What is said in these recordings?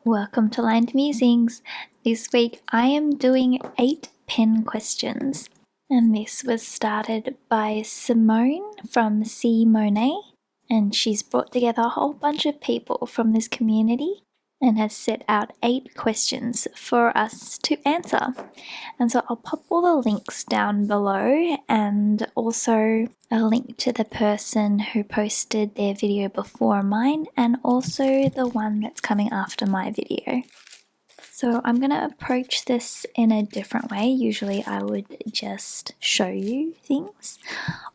Welcome to Lined Musings. This week I am doing 8 pen questions, and this was started by Simone from C. Monet, and she's brought together a whole bunch of people from this community and has set out 8 questions for us to answer. And so I'll pop all the links down below and also a link to the person who posted their video before mine and also the one that's coming after my video. So I'm going to approach this in a different way. Usually I would just show you things,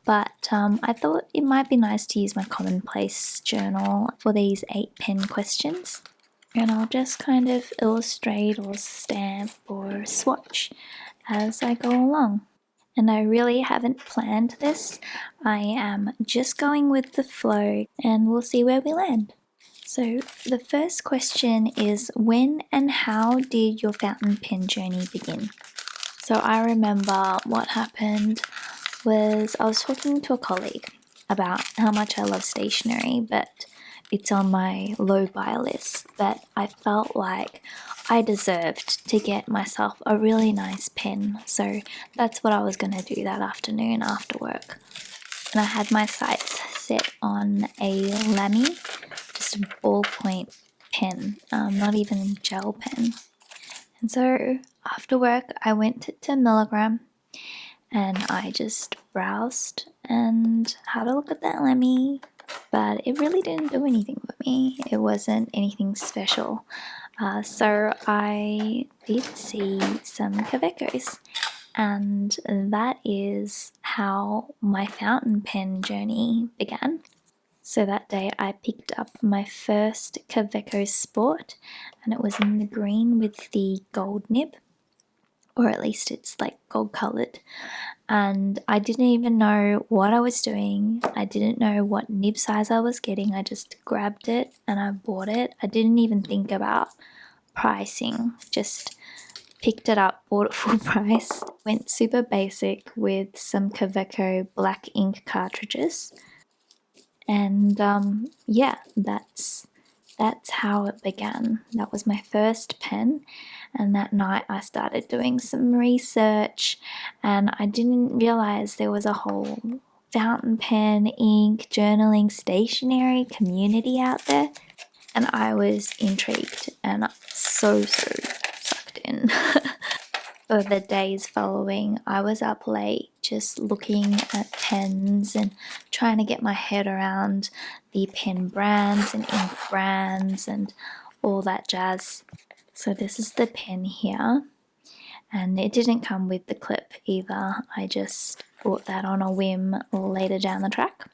but I thought it might be nice to use my commonplace journal for these 8 pen questions. And I'll just kind of illustrate or stamp or swatch as I go along. And I really haven't planned this. I am just going with the flow and we'll see where we land. So the first question is, when and how did your fountain pen journey begin? So I remember what happened was I was talking to a colleague about how much I love stationery, but it's on my low buy list, but I felt like I deserved to get myself a really nice pen. So that's what I was going to do that afternoon after work. And I had my sights set on a Lamy, just a ballpoint pen, not even gel pen. And so after work I went to Milligram and I just browsed and had a look at that Lamy, but it really didn't do anything for me. It wasn't anything special. So I did see some Kavekos, and that is how my fountain pen journey began. So that day I picked up my first Kaweco Sport, and it was in the green with the gold nib, or at least it's like gold coloured. And I didn't even know what I was doing. I didn't know what nib size I was getting. I just grabbed it and I bought it. I didn't even think about pricing, just picked it up, bought it full price, went super basic with some Kaweco black ink cartridges. And yeah, that's how it began. That was my first pen, and that night I started doing some research, and I didn't realize there was a whole fountain pen, ink, journaling, stationery community out there, and I was intrigued and so sucked in. For the days following, I was up late just looking at pens and trying to get my head around the pen brands and ink brands and all that jazz. So this is the pen here, and it didn't come with the clip either. I just bought that on a whim later down the track.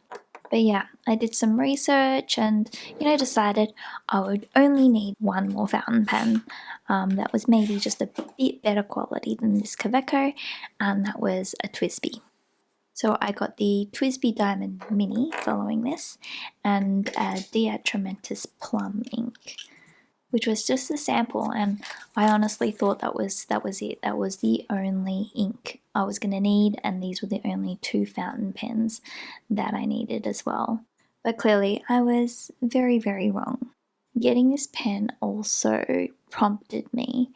But yeah, I did some research and, decided I would only need one more fountain pen that was maybe just a bit better quality than this Kaweco, and that was a TWSBI. So I got the TWSBI Diamond Mini following this, and a Diatramentis Plum ink, which was just a sample, and I honestly thought that was it. That was the only ink I was going to need, and these were the only 2 fountain pens that I needed as well. But clearly I was very, very wrong. Getting this pen also prompted me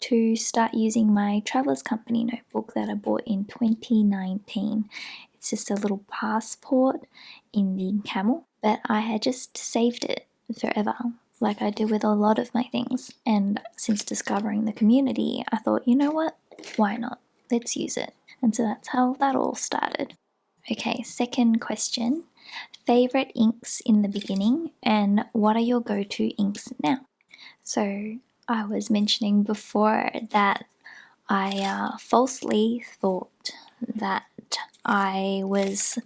to start using my Traveller's Company notebook that I bought in 2019. It's just a little passport in the camel, but I had just saved it forever, like I do with a lot of my things. And since discovering the community, I thought, you know what? Why not? Let's use it. And so that's how that all started. Okay, second question. Favorite inks in the beginning, and what are your go-to inks now? So I was mentioning before that I falsely thought that I was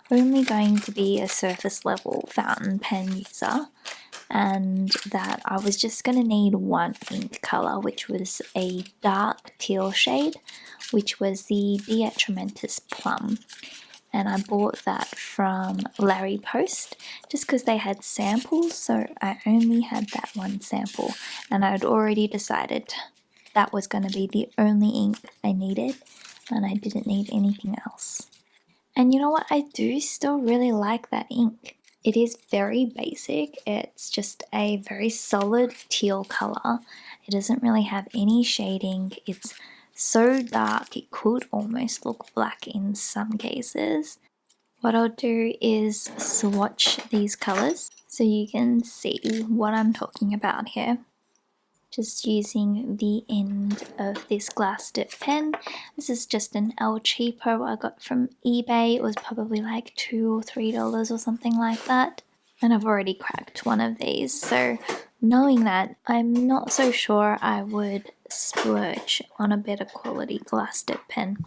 only going to be a surface level fountain pen user, and that I was just going to need one ink colour, which was a dark teal shade, which was the Diatramentis Plum. And I bought that from Larry Post just because they had samples, so I only had that one sample, and I'd already decided that was going to be the only ink I needed, and I didn't need anything else. And you know what? I do still really like that ink. It is very basic. It's just a very solid teal color. It doesn't really have any shading. It's so dark it could almost look black in some cases. What I'll do is swatch these colors so you can see what I'm talking about here. Just using the end of this glass dip pen. This is just an El Cheapo I got from eBay. It was probably like $2 or $3 or something like that. And I've already cracked one of these. So knowing that, I'm not so sure I would splurge on a better quality glass dip pen.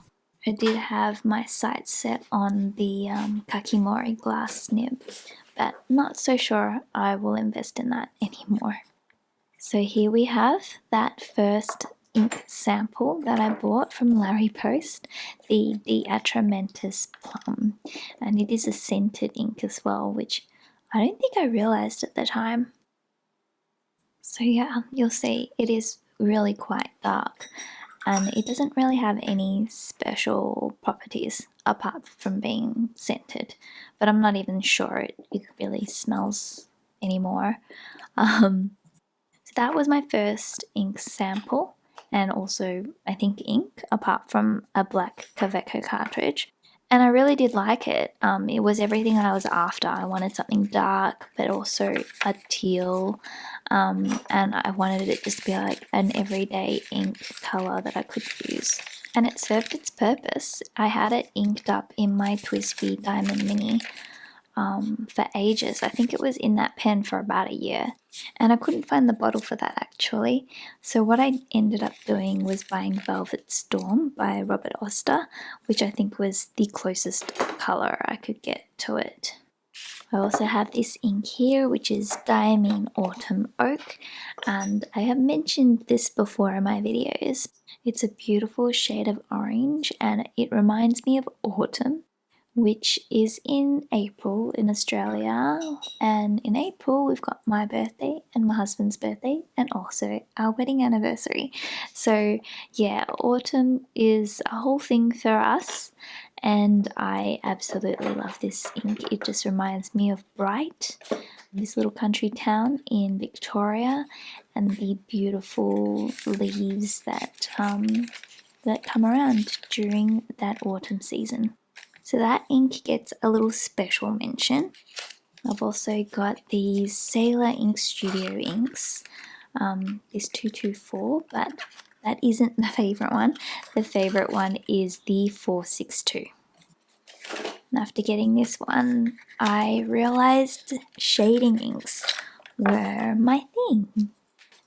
I did have my sights set on the Kakimori glass nib, but not so sure I will invest in that anymore. So here we have that first ink sample that I bought from Larry Post, the De Atramentis Plum, and it is a scented ink as well, which I don't think I realized at the time. So yeah, you'll see it is really quite dark, and it doesn't really have any special properties apart from being scented, but I'm not even sure it really smells anymore. So that was my first ink sample, and also I think ink apart from a black Kaveco cartridge. And I really did like it. It was everything I was after. I wanted something dark, but also a teal, and I wanted it just to be like an everyday ink color that I could use. And it served its purpose. I had it inked up in my Twisby Diamond Mini for ages. I think it was in that pen for about a year, and I couldn't find the bottle for that actually. So what I ended up doing was buying Velvet Storm by Robert Oster, which I think was the closest color I could get to it. I also have this ink here, which is Diamine Autumn Oak, and I have mentioned this before in my videos. It's a beautiful shade of orange, and it reminds me of autumn, which is in April in Australia. And in April, we've got my birthday and my husband's birthday, and also our wedding anniversary. So yeah, autumn is a whole thing for us, and I absolutely love this ink. It just reminds me of Bright, this little country town in Victoria, and the beautiful leaves that come around during that autumn season. So that ink gets a little special mention. I've also got these Sailor Ink Studio inks, this 224, but that isn't the favourite one. The favourite one is the 462. And after getting this one, I realised shading inks were my thing.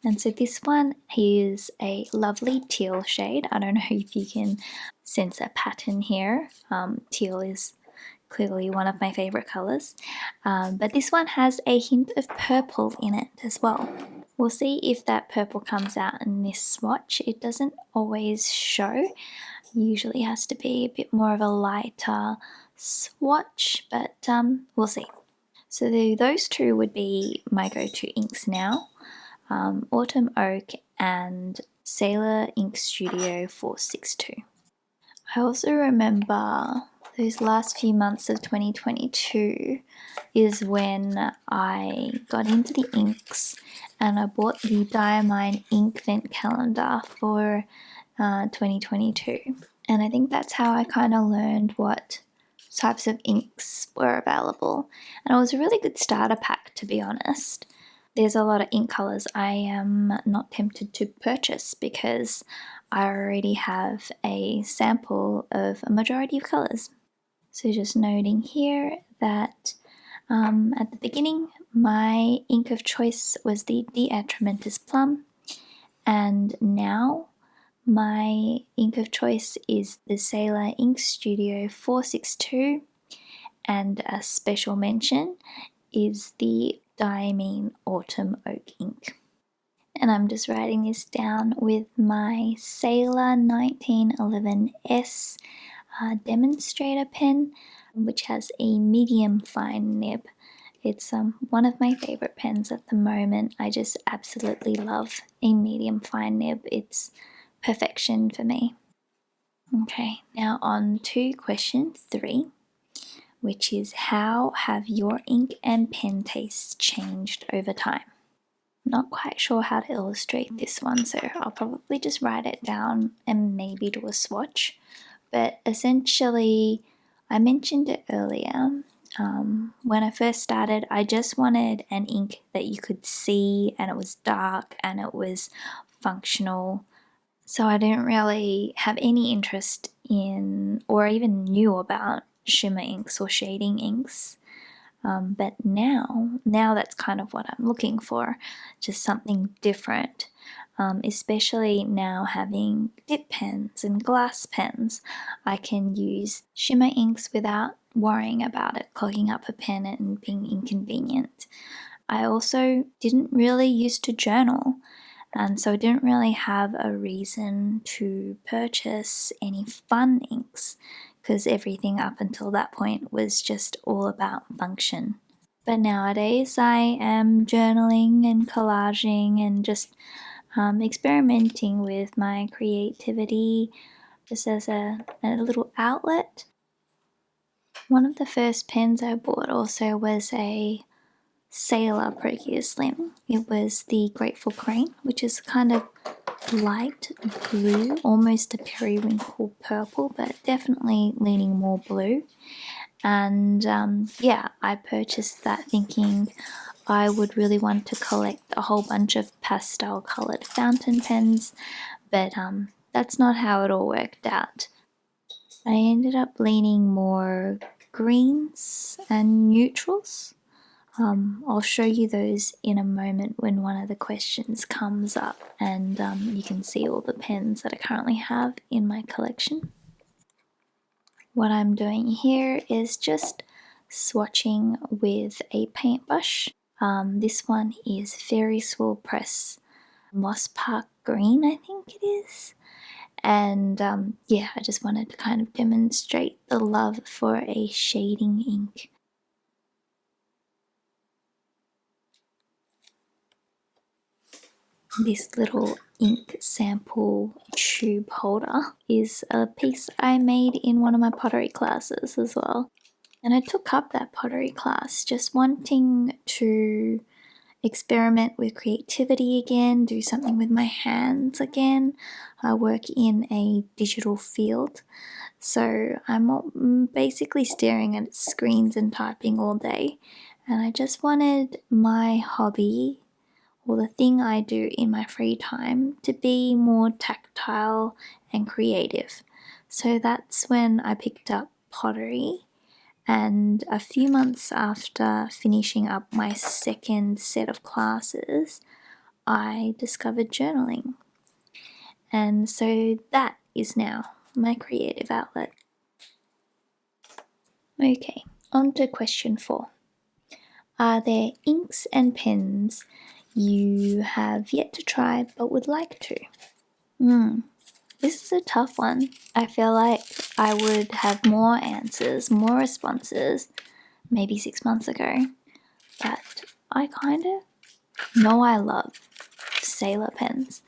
And so this one is a lovely teal shade. I don't know if you can sense a pattern here. Teal is clearly one of my favorite colors. But this one has a hint of purple in it as well. We'll see if that purple comes out in this swatch. It doesn't always show. Usually has to be a bit more of a lighter swatch, but we'll see. So those two would be my go-to inks now. Autumn Oak and Sailor Ink Studio 462. I also remember those last few months of 2022 is when I got into the inks, and I bought the Diamine Ink Vent calendar for 2022. And I think that's how I kind of learned what types of inks were available. And it was a really good starter pack, to be honest. There's a lot of ink colors I am not tempted to purchase because I already have a sample of a majority of colors. So just noting here that at the beginning, my ink of choice was the De Atramentis Plum, and now my ink of choice is the Sailor Ink Studio 462, and a special mention is the Diamine Autumn Oak ink. And I'm just writing this down with my Sailor 1911S demonstrator pen, which has a medium fine nib. It's one of my favorite pens at the moment. I just absolutely love a medium fine nib. It's perfection for me. Okay, now on to question 3. which is how have your ink and pen tastes changed over time? Not quite sure how to illustrate this one, so I'll probably just write it down and maybe do a swatch. But essentially, I mentioned it earlier. When I first started, I just wanted an ink that you could see and it was dark and it was functional. So I didn't really have any interest in or even knew about shimmer inks or shading inks. But now that's kind of what I'm looking for, just something different. Especially now having dip pens and glass pens, I can use shimmer inks without worrying about it clogging up a pen and being inconvenient. I also didn't really used to journal, and so I didn't really have a reason to purchase any fun inks because everything up until that point was just all about function. But nowadays I am journaling and collaging and just experimenting with my creativity just as a little outlet. One of the first pens I bought also was a Sailor Procure Slim. It was the Grateful Crane, which is kind of light blue, almost a periwinkle purple, but definitely leaning more blue. And I purchased that thinking I would really want to collect a whole bunch of pastel colored fountain pens, but that's not how it all worked out. I ended up leaning more greens and neutrals. I'll show you those in a moment when one of the questions comes up and you can see all the pens that I currently have in my collection. What I'm doing here is just swatching with a paintbrush. This one is Ferris Wheel Press Moss Park Green, I think it is. And I just wanted to kind of demonstrate the love for a shading ink. This little ink sample tube holder is a piece I made in one of my pottery classes as well. And I took up that pottery class just wanting to experiment with creativity again, do something with my hands again. I work in a digital field, so I'm basically staring at screens and typing all day. And I just wanted my hobby, or the thing I do in my free time, to be more tactile and creative. So that's when I picked up pottery. And a few months after finishing up my second set of classes, I discovered journaling. And so that is now my creative outlet. Okay, on to question 4. Are there inks and pens you have yet to try but would like to? This is a tough one. I feel like I would have more answers, more responses maybe 6 months ago, but I kind of know I love Sailor pens.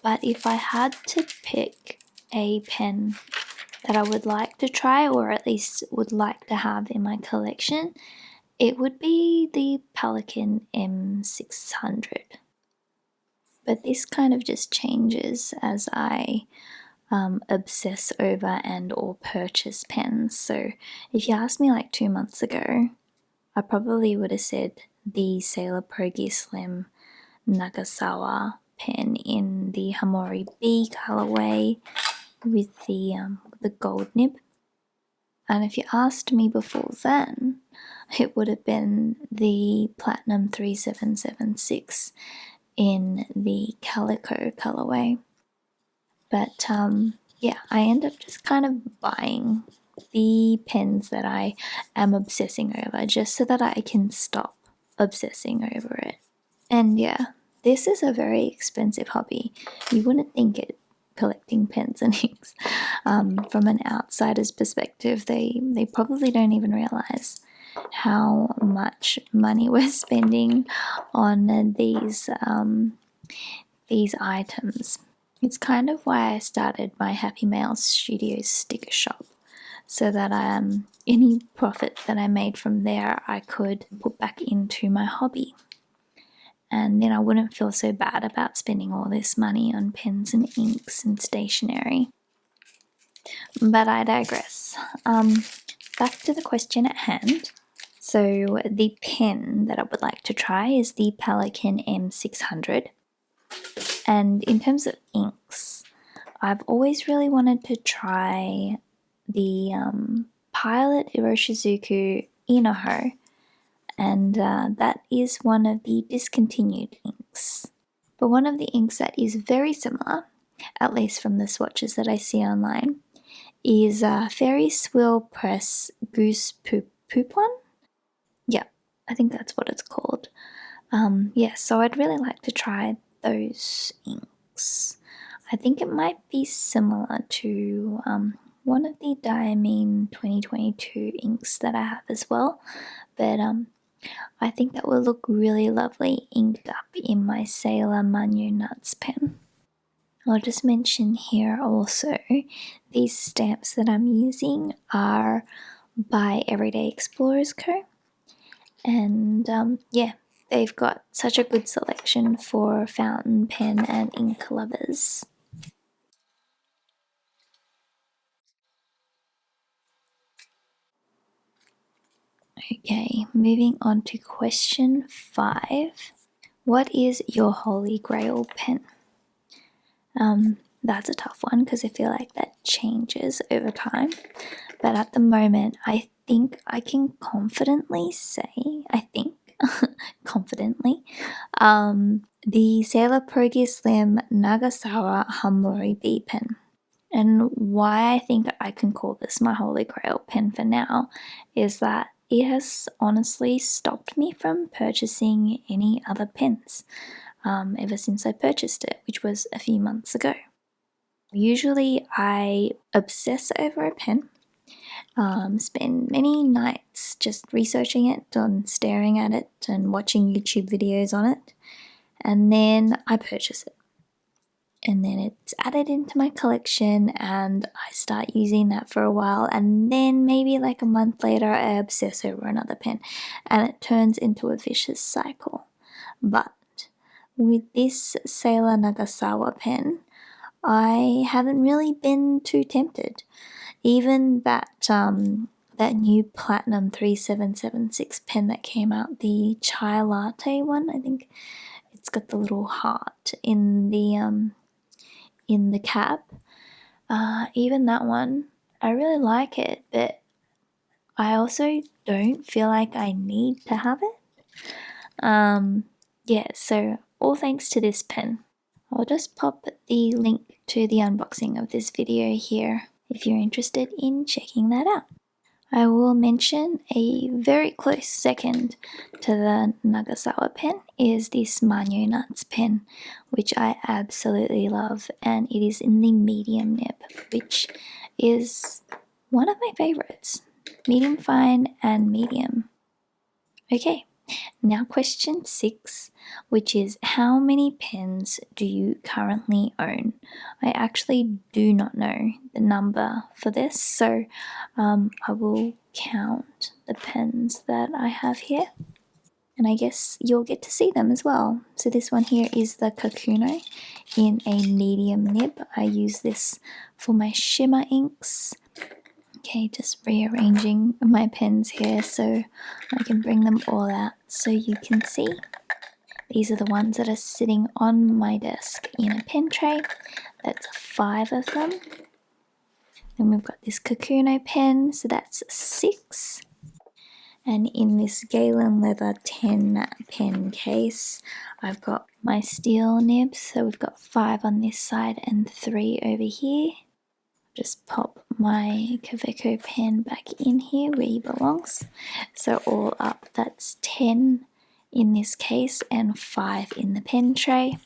But if I had to pick a pen that I would like to try, or at least would like to have in my collection, it would be the Pelikan M600. But this kind of just changes as I obsess over and or purchase pens. So if you asked me like 2 months ago, I probably would have said the Sailor Procure Slim Nagasawa pen in the Hamori B colorway with the gold nib. And if you asked me before then, it would have been the Platinum 3776 in the Calico colorway. But I end up just kind of buying the pens that I am obsessing over just so that I can stop obsessing over it. And this is a very expensive hobby. You wouldn't think it, collecting pens and inks. From an outsider's perspective, they probably don't even realize how much money we're spending on these items. It's kind of why I started my Happy Mail Studios sticker shop. so that any profit that I made from there I could put back into my hobby. And then I wouldn't feel so bad about spending all this money on pens and inks and stationery. But I digress. Back to the question at hand. So the pen that I would like to try is the Pelikan M600. And in terms of inks, I've always really wanted to try the Pilot Iroshizuku Inoho, and that is one of the discontinued inks. But one of the inks that is very similar, at least from the swatches that I see online, is Fairy Swill Press Goose Poupon? Yeah, I think that's what it's called. So I'd really like to try those inks. I think it might be similar to one of the Diamine 2022 inks that I have as well, but I think that will look really lovely inked up in my Sailor Manu Nuts pen. I'll just mention here also, these stamps that I'm using are by Everyday Explorers Co. And they've got such a good selection for fountain pen and ink lovers. Okay, moving on to question 5. What is your Holy Grail pen? That's a tough one because I feel like that changes over time. But at the moment, I think I can confidently say, the Sailor Progi Slim Nagasawa Hamori B pen. And why I think I can call this my Holy Grail pen for now is that it has honestly stopped me from purchasing any other pens ever since I purchased it, which was a few months ago. Usually I obsess over a pen, spend many nights just researching it and staring at it and watching YouTube videos on it, and then I purchase it. And then it's added into my collection and I start using that for a while, and then maybe like a month later I obsess over another pen and it turns into a vicious cycle. But with this Sailor Nagasawa pen, I haven't really been too tempted. Even that new Platinum 3776 pen that came out, the chai latte one, I think it's got the little heart in the cap. Even that one, I really like it, but I also don't feel like I need to have it. So all thanks to this pen. I'll just pop the link to the unboxing of this video here if you're interested in checking that out. I will mention a very close second to the Nagasawa pen is this Manu Nuts pen, which I absolutely love, and it is in the medium nib, which is one of my favorites. Medium fine and medium. Okay. Now question 6, which is how many pens do you currently own? I actually do not know the number for this, so I will count the pens that I have here, and I guess you'll get to see them as well. So this one here is the Kakuno in a medium nib. I use this for my shimmer inks. Okay, just rearranging my pens here so I can bring them all out so you can see. These are the ones that are sitting on my desk in a pen tray. That's 5 of them. Then we've got this Kakuno pen, so that's 6. And in this Galen Leather 10 pen case, I've got my steel nibs, so we've got 5 on this side and 3 over here. Just pop my Kaveco pen back in here where he belongs. So all up, that's 10 in this case and 5 in the pen tray.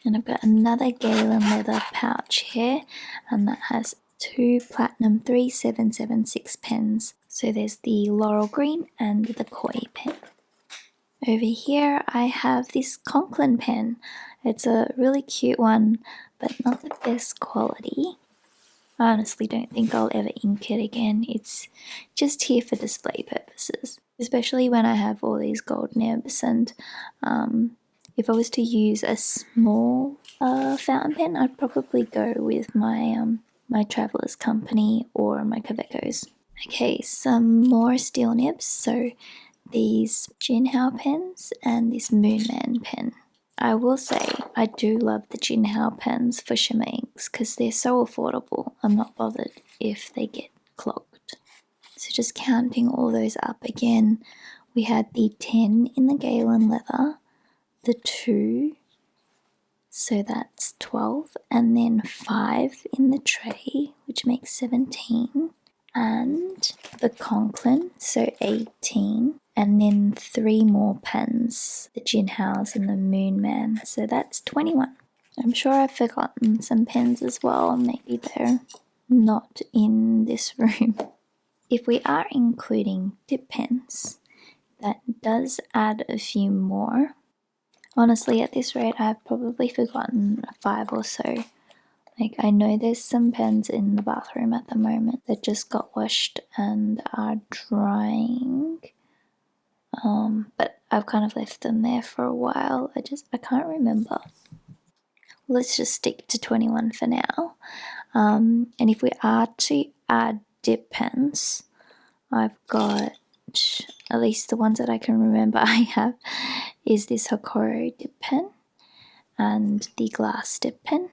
And I've got another Galen Leather pouch here, and that has 2 Platinum 3776 pens. So there's the Laurel Green and the Koi pen. Over here I have this Conklin pen. It's a really cute one, but not the best quality. I honestly don't think I'll ever ink it again. It's just here for display purposes, especially when I have all these gold nibs. And if I was to use a small fountain pen, I'd probably go with my Traveller's Company or my Kavecos. Okay, some more steel nibs. So these Jinhao pens and this Moonman pen. I will say I do love the Jinhao pens for shimmer inks because they're so affordable. I'm not bothered if they get clogged. So just counting all those up again, we had the 10 in the Galen leather, the 2, so that's 12, and then 5 in the tray, which makes 17, and the Conklin, so 18, and then 3 more pens, the Jinhaos and the Moonman, so that's 21. I'm sure I've forgotten some pens as well, maybe they're not in this room. If we are including dip pens, that does add a few more. Honestly, at this rate, I've probably forgotten 5 or so. Like, I know there's some pens in the bathroom at the moment that just got washed and are drying. But I've kind of left them there for a while. I can't remember. Let's just stick to 21 for now. And if we are to add dip pens, I've got, at least the ones that I can remember I have, is this Hokoro dip pen and the glass dip pen.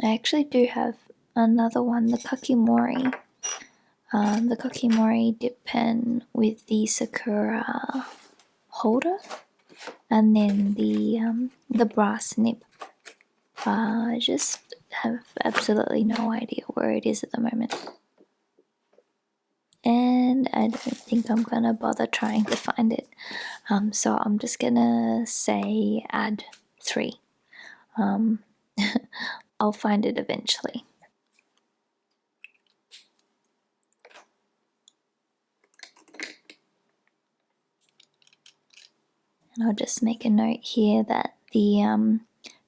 I actually do have another one, the Kakimori dip pen with the Sakura holder, and then the brass nib. I just have absolutely no idea where it is at the moment. And I don't think I'm gonna bother trying to find it. So I'm just gonna say add 3. I'll find it eventually. And I'll just make a note here that the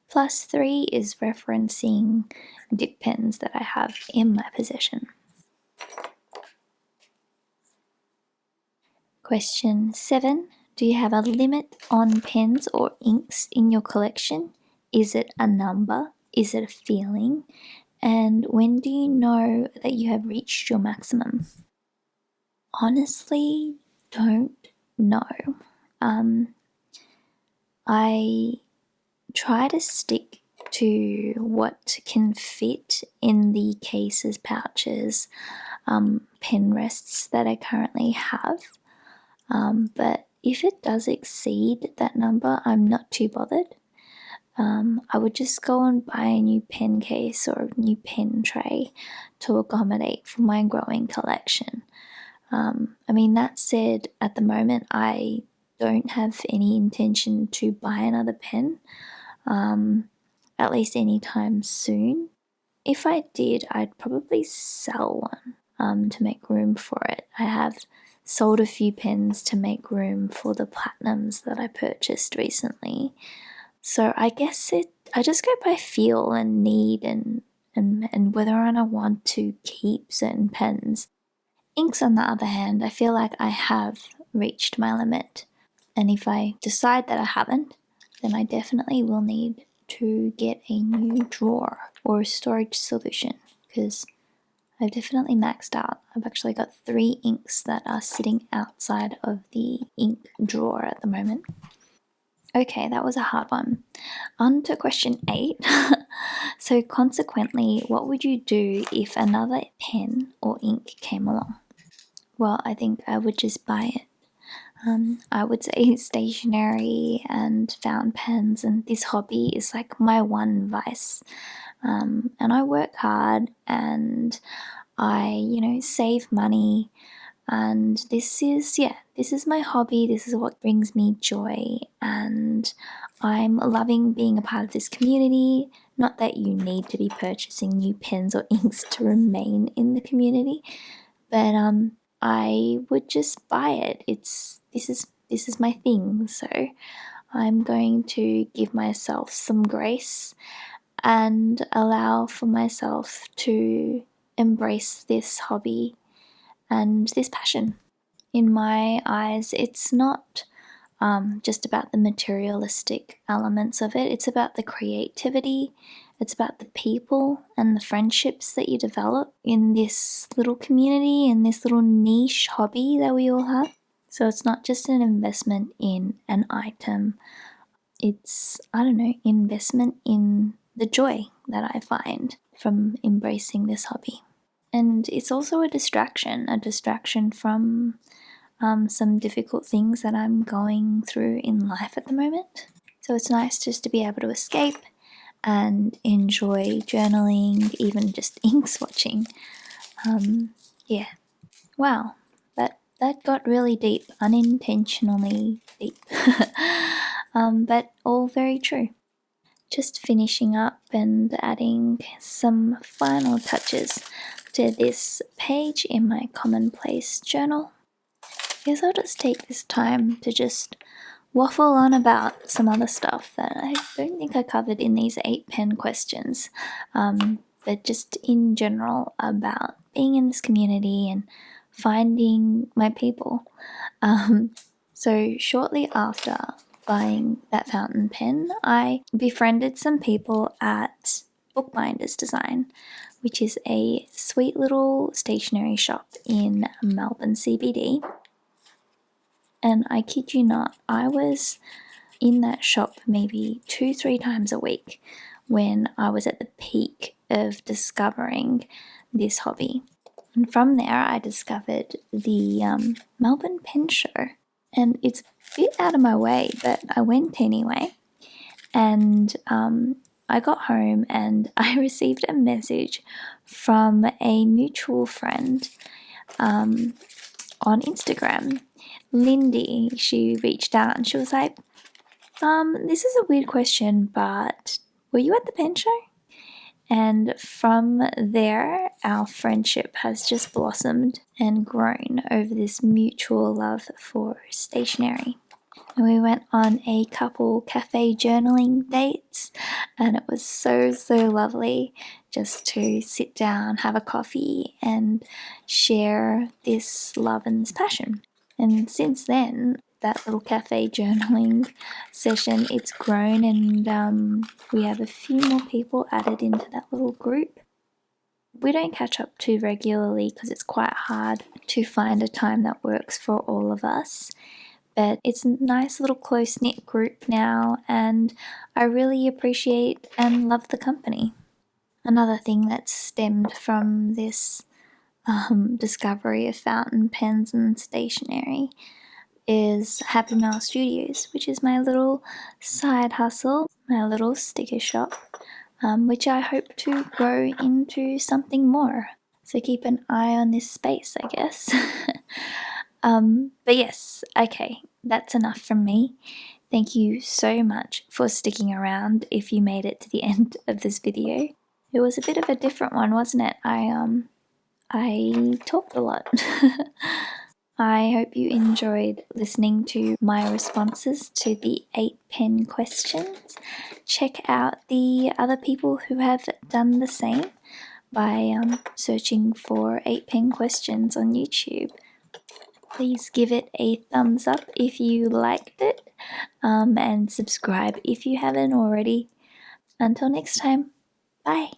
+3 is referencing dip pens that I have in my possession. Question 7. Do you have a limit on pens or inks in your collection? Is it a number? Is it a feeling? And when do you know that you have reached your maximum? Honestly, don't know. I try to stick to what can fit in the cases, pouches, pen rests that I currently have. But if it does exceed that number, I'm not too bothered. I would just go and buy a new pen case or a new pen tray to accommodate for my growing collection. I mean, that said, at the moment I don't have any intention to buy another pen, at least anytime soon. If I did, I'd probably sell one to make room for it. I have sold a few pens to make room for the platinums that I purchased recently. So I guess I just go by feel and need and whether or not I want to keep certain pens. Inks, on the other hand, I feel like I have reached my limit. And if I decide that I haven't, then I definitely will need to get a new drawer or a storage solution because I've definitely maxed out. I've actually got 3 inks that are sitting outside of the ink drawer at the moment. Okay, that was a hard one. On to question 8. So consequently, what would you do if another pen or ink came along? Well, I think I would just buy it. I would say stationery and fountain pens, and this hobby is like my one vice. And I work hard and I, save money. And this is my hobby. This is what brings me joy. And I'm loving being a part of this community. Not that you need to be purchasing new pens or inks to remain in the community, but I would just buy it. This is my thing. So I'm going to give myself some grace and allow for myself to embrace this hobby and this passion. In my eyes, it's not just about the materialistic elements of it. It's about the creativity, it's about the people and the friendships that you develop in this little community and this little niche hobby that we all have. So it's not just an investment in an item, it's, investment in the joy that I find from embracing this hobby. And it's also a distraction from some difficult things that I'm going through in life at the moment. So it's nice just to be able to escape and enjoy journaling, even just ink swatching. Yeah. Wow. That got really deep, unintentionally deep. But all very true. Just finishing up and adding some final touches to this page in my commonplace journal. I guess I'll just take this time to just waffle on about some other stuff that I don't think I covered in these 8 pen questions, but just in general about being in this community and finding my people. So shortly after buying that fountain pen, I befriended some people at Bookbinders Design, which is a sweet little stationery shop in Melbourne CBD. And I kid you not, I was in that shop maybe 2-3 times a week when I was at the peak of discovering this hobby. And from there, I discovered the Melbourne Pen Show. And it's a bit out of my way, but I went anyway. And I got home and I received a message from a mutual friend on Instagram. Lindy, she reached out and she was like, this is a weird question, but were you at the pen show? And from there, our friendship has just blossomed and grown over this mutual love for stationery. And we went on a couple cafe journaling dates, and it was so lovely just to sit down, have a coffee, and share this love and this passion. And since then, that little cafe journaling session, it's grown, and we have a few more people added into that little group. We don't catch up too regularly because it's quite hard to find a time that works for all of us. But it's a nice little close-knit group now, and I really appreciate and love the company. Another thing that stemmed from this discovery of fountain pens and stationery is Happy Mail Studios, which is my little side hustle, my little sticker shop, which I hope to grow into something more. So keep an eye on this space, I guess. But yes, okay, that's enough from me. Thank you so much for sticking around if you made it to the end of this video. It was a bit of a different one, wasn't it? I talked a lot. I hope you enjoyed listening to my responses to the 8 pen questions. Check out the other people who have done the same by searching for 8 pen questions on YouTube. Please give it a thumbs up if you liked it, and subscribe if you haven't already. Until next time, bye.